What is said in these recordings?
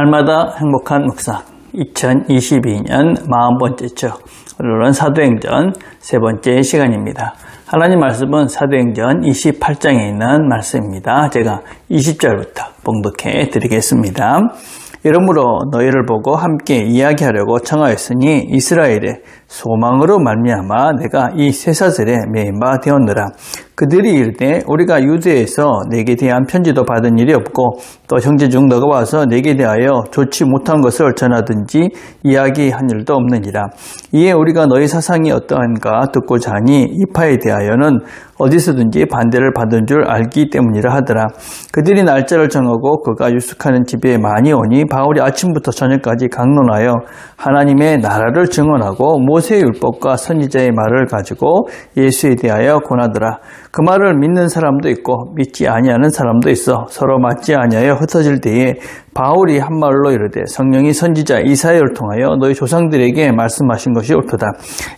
날마다 행복한 묵상 2022년 40번째 주 오늘은 사도행전 세 번째 시간입니다. 하나님 말씀은 사도행전 28장에 있는 말씀입니다. 제가 20절부터 봉독해 드리겠습니다. 이러므로 너희를 보고 함께 이야기하려고 청하였으니 이스라엘의 소망으로 말미암아 내가 이 쇠사슬에 매인 바 되었노라. 그들이 이르되 우리가 유대에서 내게 대한 편지도 받은 일이 없고 또 형제 중 너가 와서 내게 대하여 좋지 못한 것을 전하든지 이야기한 일도 없느니라. 이에 우리가 너희 사상이 어떠한가 듣고자 하니 이파에 대하여는 어디서든지 반대를 받은 줄 알기 때문이라 하더라. 그들이 날짜를 정하고 그가 유숙하는 집에 많이 오니 바울이 아침부터 저녁까지 강론하여 하나님의 나라를 증언하고 모세의 율법과 선지자의 말을 가지고 예수에 대하여 권하더라. 그 말을 믿는 사람도 있고 믿지 아니하는 사람도 있어 서로 맞지 아니하여 흩어질 때에 바울이 한 말로 이르되 성령이 선지자 이사야를 통하여 너희 조상들에게 말씀하신 것이 옳도다.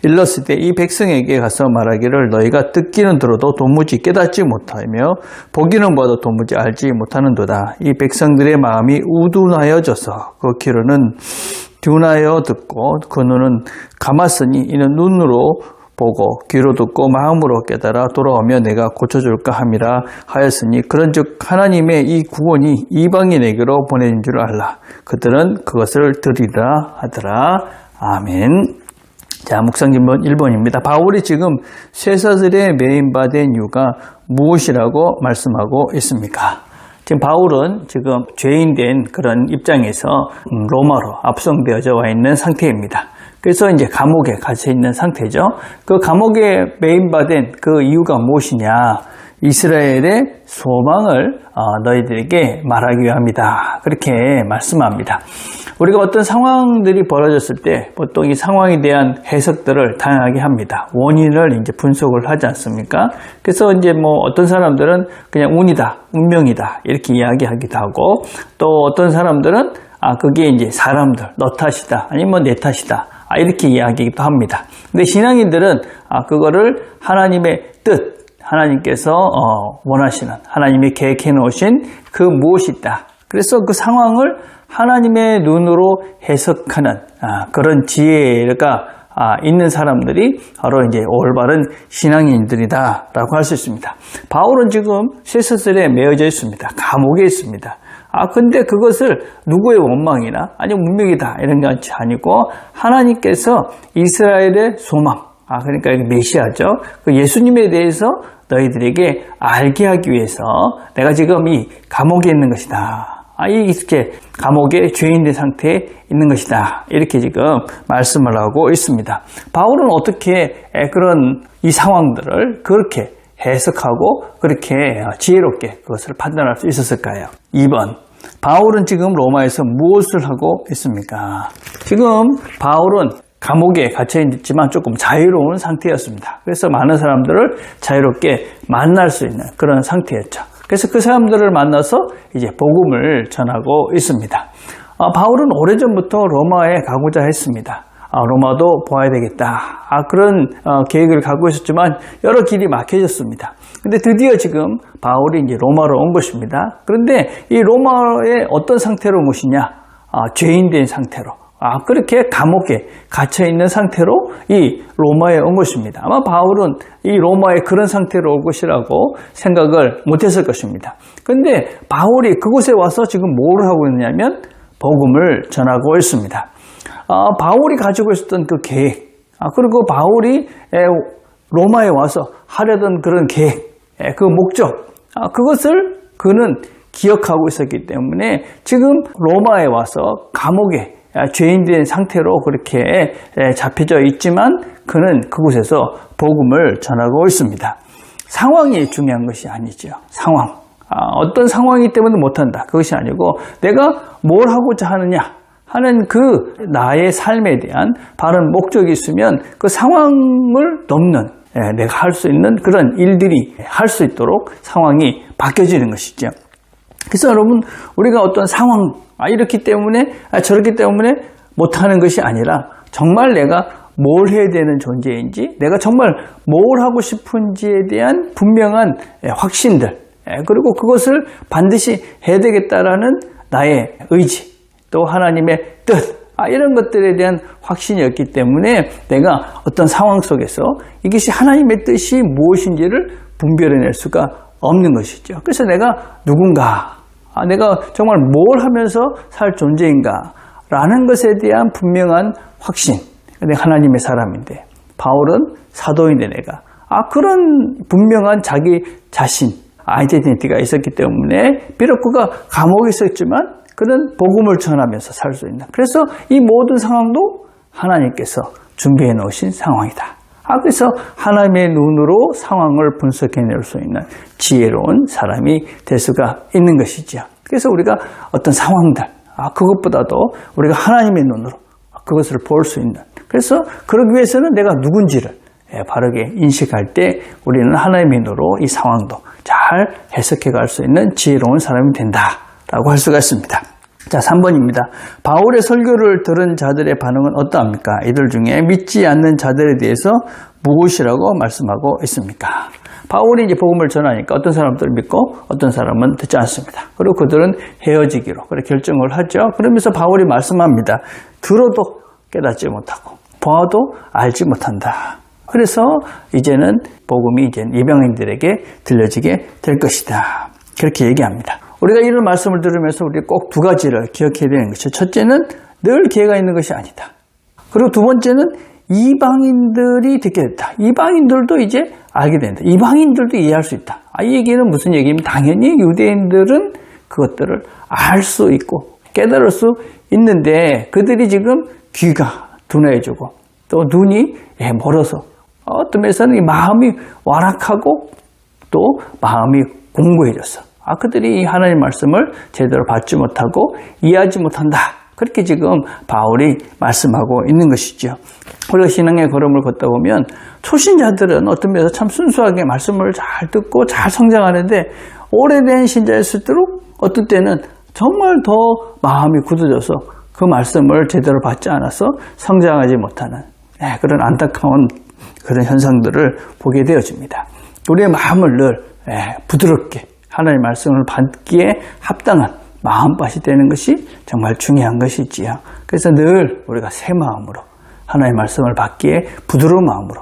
일렀을 때 이 백성에게 가서 말하기를 너희가 듣기는 들어도 도무지 깨닫지 못하며 보기는 봐도 도무지 알지 못하는도다. 이 백성들의 마음이 우둔하여져서 그 귀로는 둔하여 듣고 그 눈은 감았으니 이는 눈으로 보고 귀로 듣고 마음으로 깨달아 돌아오며 내가 고쳐줄까 함이라 하였으니 그런즉 하나님의 이 구원이 이방인에게로 보내진 줄 알라. 그들은 그것을 들으리라 하더라. 아멘. 자, 묵상진문 1번입니다. 바울이 지금 쇠사슬에 매인받은 이유가 무엇이라고 말씀하고 있습니까? 지금 바울은 지금 죄인된 그런 입장에서 로마로 압송되어져 와 있는 상태입니다. 그래서 이제 감옥에 갇혀 있는 상태죠. 그 감옥에 매인받은 그 이유가 무엇이냐? 이스라엘의 소망을 너희들에게 말하기 위함이다. 그렇게 말씀합니다. 우리가 어떤 상황들이 벌어졌을 때 보통 이 상황에 대한 해석들을 다양하게 합니다. 원인을 이제 분석을 하지 않습니까? 그래서 이제 뭐 어떤 사람들은 그냥 운이다, 운명이다 이렇게 이야기하기도 하고 또 어떤 사람들은 그게 이제 사람들, 너 탓이다 아니면 내 탓이다 이렇게 이야기도 합니다. 근데 신앙인들은 그거를 하나님의 뜻, 하나님께서 원하시는 하나님이 계획해 놓으신 그 무엇이 있다. 그래서 그 상황을 하나님의 눈으로 해석하는 그런 지혜가 있는 사람들이 바로 이제 올바른 신앙인들이다라고 할 수 있습니다. 바울은 지금 쇠사슬에 매어져 있습니다. 감옥에 있습니다. 근데 그것을 누구의 원망이나 아니면 운명이다 이런 것이 아니고 하나님께서 이스라엘의 소망, 그러니까 메시아죠. 그 예수님에 대해서 너희들에게 알게 하기 위해서 내가 지금 이 감옥에 있는 것이다. 이렇게 감옥에 죄인된 상태에 있는 것이다. 이렇게 지금 말씀을 하고 있습니다. 바울은 어떻게 그런 이 상황들을 그렇게 해석하고 그렇게 지혜롭게 그것을 판단할 수 있었을까요? 2번. 바울은 지금 로마에서 무엇을 하고 있습니까? 지금 바울은 감옥에 갇혀 있지만 조금 자유로운 상태였습니다. 그래서 많은 사람들을 자유롭게 만날 수 있는 그런 상태였죠. 그래서 그 사람들을 만나서 이제 복음을 전하고 있습니다. 바울은 오래전부터 로마에 가고자 했습니다. 로마도 보아야 되겠다. 그런 계획을 갖고 있었지만 여러 길이 막혀졌습니다. 근데 드디어 지금 바울이 이제 로마로 온 것입니다. 그런데 이 로마의 어떤 상태로 온 것이냐? 죄인된 상태로. 그렇게 감옥에 갇혀 있는 상태로 이 로마에 온 것입니다. 아마 바울은 이 로마에 그런 상태로 올 것이라고 생각을 못했을 것입니다. 근데 바울이 그곳에 와서 지금 뭘 하고 있느냐면 복음을 전하고 있습니다. 바울이 가지고 있었던 그 계획, 그리고 바울이 로마에 와서 하려던 그런 계획, 그 목적, 그것을 그는 기억하고 있었기 때문에 지금 로마에 와서 감옥에 죄인된 상태로 그렇게 잡혀져 있지만 그는 그곳에서 복음을 전하고 있습니다. 상황이 중요한 것이 아니죠. 상황. 어떤 상황이기 때문에 못한다. 그것이 아니고 내가 뭘 하고자 하느냐 하는 그 나의 삶에 대한 바른 목적이 있으면 그 상황을 넘는 내가 할 수 있는 그런 일들이 할 수 있도록 상황이 바뀌어지는 것이죠. 그래서 여러분 우리가 어떤 상황 이렇기 때문에 저렇기 때문에 못하는 것이 아니라 정말 내가 뭘 해야 되는 존재인지 내가 정말 뭘 하고 싶은지에 대한 분명한 확신들 그리고 그것을 반드시 해야 되겠다라는 나의 의지 또 하나님의 뜻, 이런 것들에 대한 확신이었기 때문에 내가 어떤 상황 속에서 이것이 하나님의 뜻이 무엇인지를 분별해낼 수가 없는 것이죠. 그래서 내가 누군가, 내가 정말 뭘 하면서 살 존재인가 라는 것에 대한 분명한 확신, 내가 하나님의 사람인데, 바울은 사도인데 내가 그런 분명한 자기 자신, 아이덴티티가 있었기 때문에 비록 그가 감옥에 있었지만 그는 복음을 전하면서 살 수 있는, 그래서 이 모든 상황도 하나님께서 준비해 놓으신 상황이다. 그래서 하나님의 눈으로 상황을 분석해낼 수 있는 지혜로운 사람이 될 수가 있는 것이죠. 그래서 우리가 어떤 상황들, 그것보다도 우리가 하나님의 눈으로 그것을 볼 수 있는, 그래서 그러기 위해서는 내가 누군지를 바르게 인식할 때 우리는 하나님의 눈으로 이 상황도 잘 해석해 갈 수 있는 지혜로운 사람이 된다라고 할 수가 있습니다. 자, 3번입니다. 바울의 설교를 들은 자들의 반응은 어떠합니까? 이들 중에 믿지 않는 자들에 대해서 무엇이라고 말씀하고 있습니까? 바울이 이제 복음을 전하니까 어떤 사람들은 믿고 어떤 사람은 듣지 않습니다. 그리고 그들은 헤어지기로 그렇게 결정을 하죠. 그러면서 바울이 말씀합니다. 들어도 깨닫지 못하고 보아도 알지 못한다. 그래서 이제는 복음이 이제 이방인들에게 들려지게 될 것이다. 그렇게 얘기합니다. 우리가 이런 말씀을 들으면서 우리 꼭 두 가지를 기억해야 되는 것이죠. 첫째는 늘 기회가 있는 것이 아니다. 그리고 두 번째는 이방인들이 듣게 됐다. 이방인들도 이제 알게 된다. 이방인들도 이해할 수 있다. 이 얘기는 무슨 얘기냐면 당연히 유대인들은 그것들을 알 수 있고 깨달을 수 있는데 그들이 지금 귀가 둔해지고 또 눈이 멀어서 어떤 면에서는 마음이 완악하고 또 마음이 공고해졌어. 그들이 이 하나님의 말씀을 제대로 받지 못하고 이해하지 못한다. 그렇게 지금 바울이 말씀하고 있는 것이죠. 우리가 신앙의 걸음을 걷다 보면 초신자들은 어떤 면에서 참 순수하게 말씀을 잘 듣고 잘 성장하는데 오래된 신자였을수록 어떤 때는 정말 더 마음이 굳어져서 그 말씀을 제대로 받지 않아서 성장하지 못하는 그런 안타까운 그런 현상들을 보게 되어집니다. 우리의 마음을 늘 부드럽게 하나님의 말씀을 받기에 합당한 마음밭이 되는 것이 정말 중요한 것이지요. 그래서 늘 우리가 새 마음으로 하나님의 말씀을 받기에 부드러운 마음으로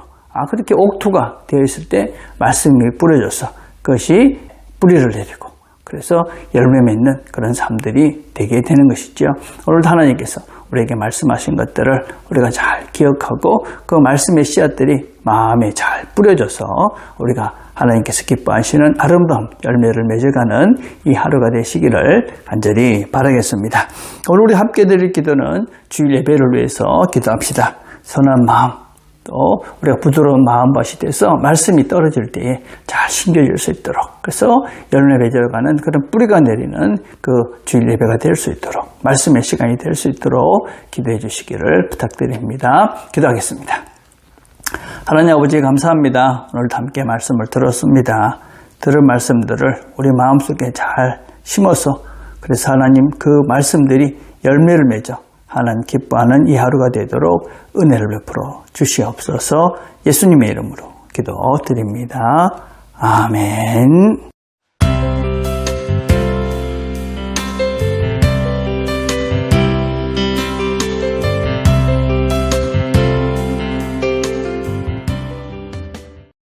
그렇게 옥토가 되어 있을 때 말씀이 뿌려져서 그것이 뿌리를 내리고 그래서 열매 맺는 그런 삶들이 되게 되는 것이죠. 오늘도 하나님께서 우리에게 말씀하신 것들을 우리가 잘 기억하고 그 말씀의 씨앗들이 마음에 잘 뿌려져서 우리가 하나님께서 기뻐하시는 아름다운 열매를 맺어가는 이 하루가 되시기를 간절히 바라겠습니다. 오늘 우리 함께 드릴 기도는 주일 예배를 위해서 기도합시다. 선한 마음, 또 우리가 부드러운 마음밭이 돼서 말씀이 떨어질 때에 잘 심겨질 수 있도록, 그래서 열매 맺어가는 그런 뿌리가 내리는 그 주일 예배가 될 수 있도록, 말씀의 시간이 될 수 있도록 기도해 주시기를 부탁드립니다. 기도하겠습니다. 하나님 아버지 감사합니다. 오늘도 함께 말씀을 들었습니다. 들은 말씀들을 우리 마음속에 잘 심어서 그래서 하나님 그 말씀들이 열매를 맺어 하나님 기뻐하는 이 하루가 되도록 은혜를 베풀어 주시옵소서. 예수님의 이름으로 기도드립니다. 아멘.